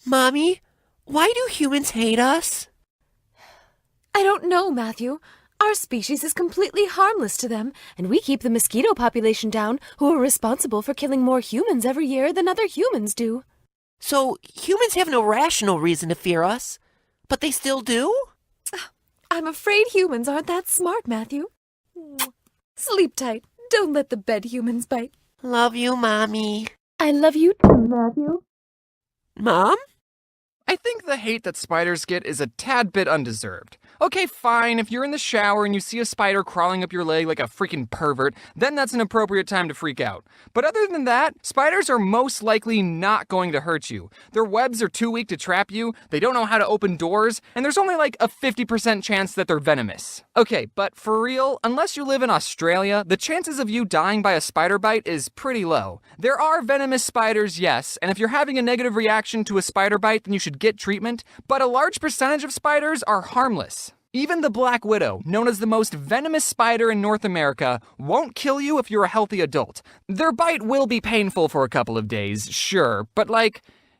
Mommy, why do humans hate us? I don't know, Matthew. Our species is completely harmless to them, and we keep the mosquito population down, who are responsible for killing more humans every year than other humans do. So humans have no rational reason to fear us, but they still do? I'm afraid humans aren't that smart, Matthew. Sleep tight. Don't let the bed humans bite. Love you, Mommy. I love you too, Matthew. Mom? I think the hate that spiders get is a tad bit undeserved. Okay, fine, if you're in the shower and you see a spider crawling up your leg like a freaking pervert, then that's an appropriate time to freak out. But other than that, spiders are most likely not going to hurt you. Their webs are too weak to trap you, they don't know how to open doors, and there's only like a 50% chance that they're venomous. Okay, but for real, unless you live in Australia, the chances of you dying by a spider bite is pretty low. There are venomous spiders, yes, and if you're having a negative reaction to a spider bite, then you should get treatment, but a large percentage of spiders are harmless. Even the black widow, known as the most venomous spider in North America, won't kill you if you're a healthy adult. Their bite will be painful for a couple of days, sure, but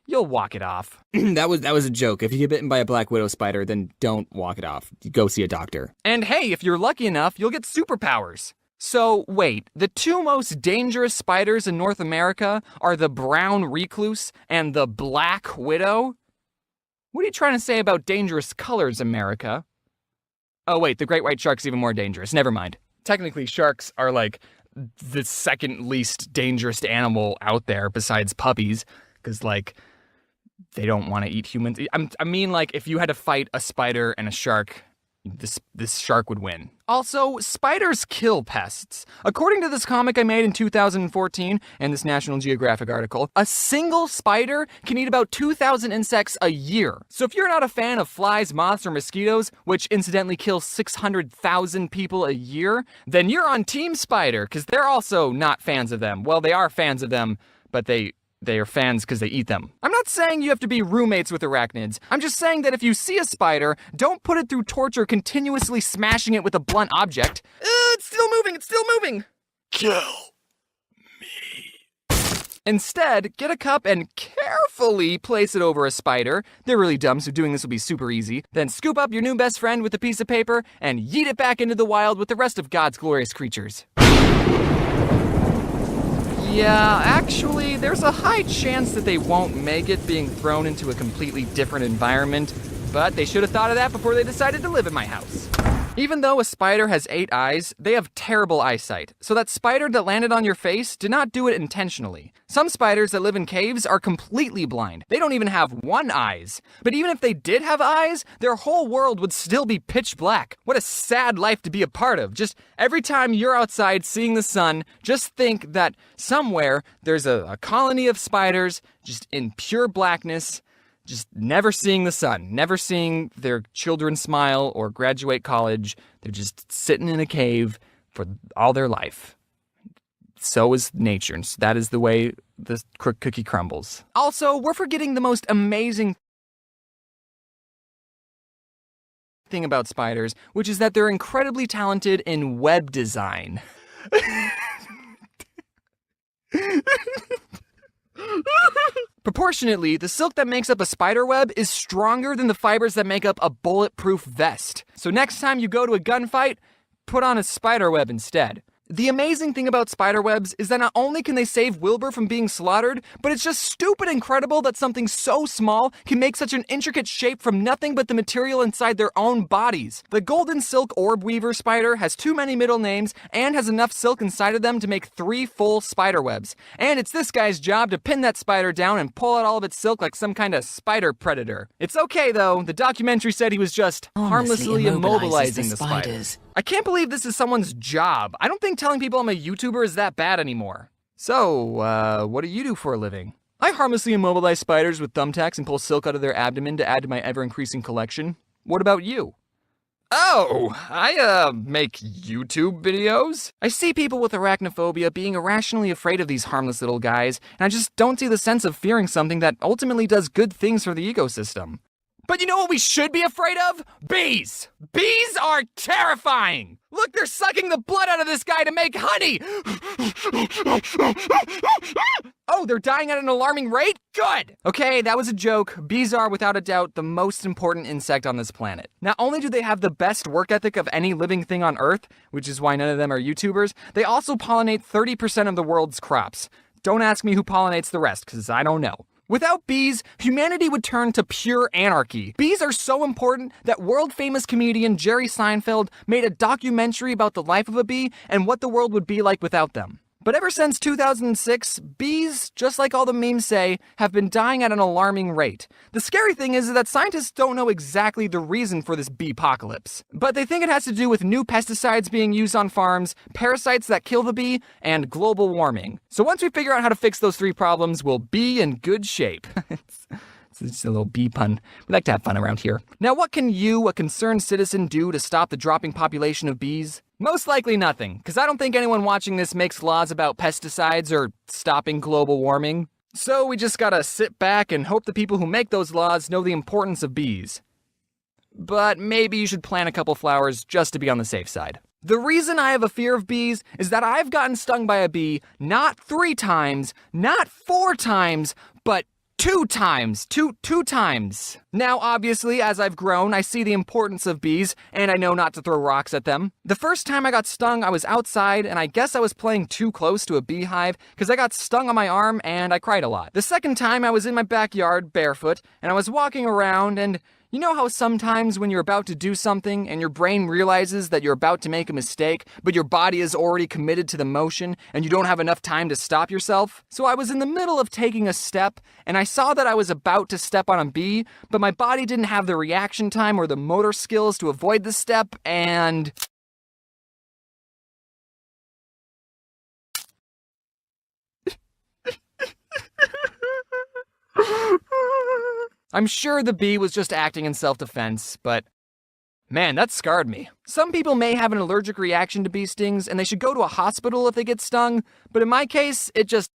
you'll walk it off. That was a joke. If you get bitten by a black widow spider, then don't walk it off. Go see a doctor. And hey, if you're lucky enough, you'll get superpowers. So wait, the two most dangerous spiders in North America are the brown recluse and the black widow? What are you trying to say about dangerous colors, America? Oh wait, the great white shark's even more dangerous. Never mind. Technically, sharks are the second least dangerous animal out there besides puppies, because they don't want to eat humans. I mean, if you had to fight a spider and a shark, this shark would win. Also, spiders kill pests. According to this comic I made in 2014 and this National Geographic article, a single spider can eat about 2,000 insects a year. So if you're not a fan of flies, moths, or mosquitoes, which incidentally kill 600,000 people a year, then you're on Team Spider, because they're also not fans of them. Well, they are fans of them, but they are fans because they eat them. I'm not saying you have to be roommates with arachnids. I'm just saying that if you see a spider, don't put it through torture continuously smashing it with a blunt object. It's still moving, it's still moving. Kill. Instead, get a cup and carefully place it over a spider. They're really dumb, so doing this will be super easy. Then scoop up your new best friend with a piece of paper and yeet it back into the wild with the rest of God's glorious creatures. Yeah, actually, there's a high chance that they won't make it being thrown into a completely different environment, but they should have thought of that before they decided to live at my house. Even though a spider has 8 eyes, they have terrible eyesight, so that spider that landed on your face did not do it intentionally. Some spiders that live in caves are completely blind. They don't even have 1 eye. But even if they did have eyes, their whole world would still be pitch black. What a sad life to be a part of. Just every time you're outside seeing the sun, just think that somewhere there's a colony of spiders just in pure blackness, just never seeing the sun, never seeing their children smile or graduate college. They're just sitting in a cave for all their life. So is nature, and that is the way the cookie crumbles. Also, we're forgetting the most amazing thing about spiders, which is that they're incredibly talented in web design. Proportionately, the silk that makes up a spider web is stronger than the fibers that make up a bulletproof vest. So next time you go to a gunfight, put on a spider web instead. The amazing thing about spider webs is that not only can they save Wilbur from being slaughtered, but it's just stupid incredible that something so small can make such an intricate shape from nothing but the material inside their own bodies. The golden silk orb weaver spider has too many middle names and has enough silk inside of them to make 3 full spider webs. And it's this guy's job to pin that spider down and pull out all of its silk like some kind of spider predator. It's okay though, the documentary said he was just harmlessly immobilizing the spiders. I can't believe this is someone's job. I don't think telling people I'm a YouTuber is that bad anymore. So, what do you do for a living? I harmlessly immobilize spiders with thumbtacks and pull silk out of their abdomen to add to my ever-increasing collection. What about you? Oh, I, make YouTube videos? I see people with arachnophobia being irrationally afraid of these harmless little guys, and I just don't see the sense of fearing something that ultimately does good things for the ecosystem. But you know what we should be afraid of? Bees! Bees are terrifying! Look, they're sucking the blood out of this guy to make honey! Oh, they're dying at an alarming rate? Good! Okay, that was a joke. Bees are, without a doubt, the most important insect on this planet. Not only do they have the best work ethic of any living thing on Earth, which is why none of them are YouTubers, they also pollinate 30% of the world's crops. Don't ask me who pollinates the rest, because I don't know. Without bees, humanity would turn to pure anarchy. Bees are so important that world-famous comedian Jerry Seinfeld made a documentary about the life of a bee and what the world would be like without them. But ever since 2006, bees, just like all the memes say, have been dying at an alarming rate. The scary thing is that scientists don't know exactly the reason for this bee-apocalypse. But they think it has to do with new pesticides being used on farms, parasites that kill the bee, and global warming. So once we figure out how to fix those three problems, we'll be in good shape. It's just a little bee pun. We like to have fun around here. Now, what can you, a concerned citizen, do to stop the dropping population of bees? Most likely nothing, because I don't think anyone watching this makes laws about pesticides or stopping global warming. So we just gotta sit back and hope the people who make those laws know the importance of bees. But maybe you should plant a couple flowers just to be on the safe side. The reason I have a fear of bees is that I've gotten stung by a bee not 3 times, not 4 times, but 2 times. Two times. Now, obviously, as I've grown, I see the importance of bees, and I know not to throw rocks at them. The first time I got stung, I was outside, and I guess I was playing too close to a beehive, because I got stung on my arm, and I cried a lot. The second time, I was in my backyard, barefoot, and I was walking around, and you know how sometimes when you're about to do something and your brain realizes that you're about to make a mistake, but your body is already committed to the motion and you don't have enough time to stop yourself? So I was in the middle of taking a step and I saw that I was about to step on a bee, but my body didn't have the reaction time or the motor skills to avoid the step, and I'm sure the bee was just acting in self-defense, but man, that scarred me. Some people may have an allergic reaction to bee stings, and they should go to a hospital if they get stung, but in my case, it just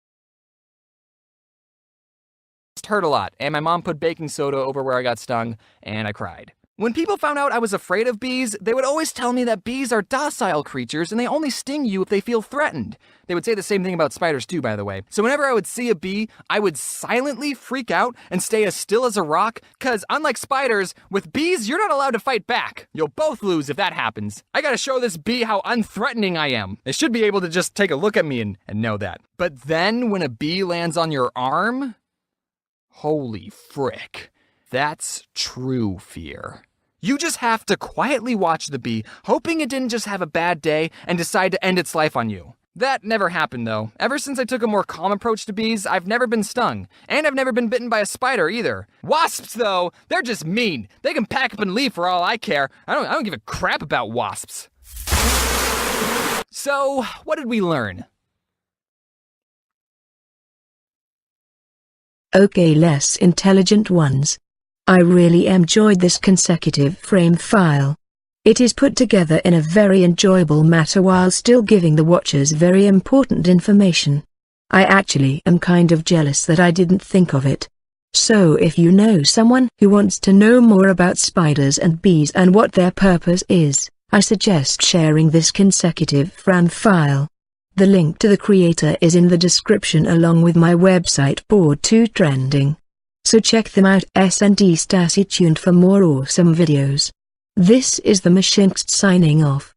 hurt a lot, and my mom put baking soda over where I got stung, and I cried. When people found out I was afraid of bees, they would always tell me that bees are docile creatures and they only sting you if they feel threatened. They would say the same thing about spiders too, by the way. So whenever I would see a bee, I would silently freak out and stay as still as a rock, cause unlike spiders, with bees, you're not allowed to fight back. You'll both lose if that happens. I gotta show this bee how unthreatening I am. They should be able to just take a look at me and know that. But then when a bee lands on your arm, holy frick, that's true fear. You just have to quietly watch the bee, hoping it didn't just have a bad day and decide to end its life on you. That never happened though. Ever since I took a more calm approach to bees, I've never been stung. And I've never been bitten by a spider either. Wasps though, they're just mean. They can pack up and leave for all I care. I don't give a crap about wasps. So, what did we learn? Okay, less intelligent ones. I really enjoyed this consecutive frame file. It is put together in a very enjoyable manner while still giving the watchers very important information. I actually am kind of jealous that I didn't think of it. So if you know someone who wants to know more about spiders and bees and what their purpose is, I suggest sharing this consecutive frame file. The link to the creator is in the description along with my website Board 2 Trending. So check them out and stay tuned for more awesome videos. This is the Machinixt signing off.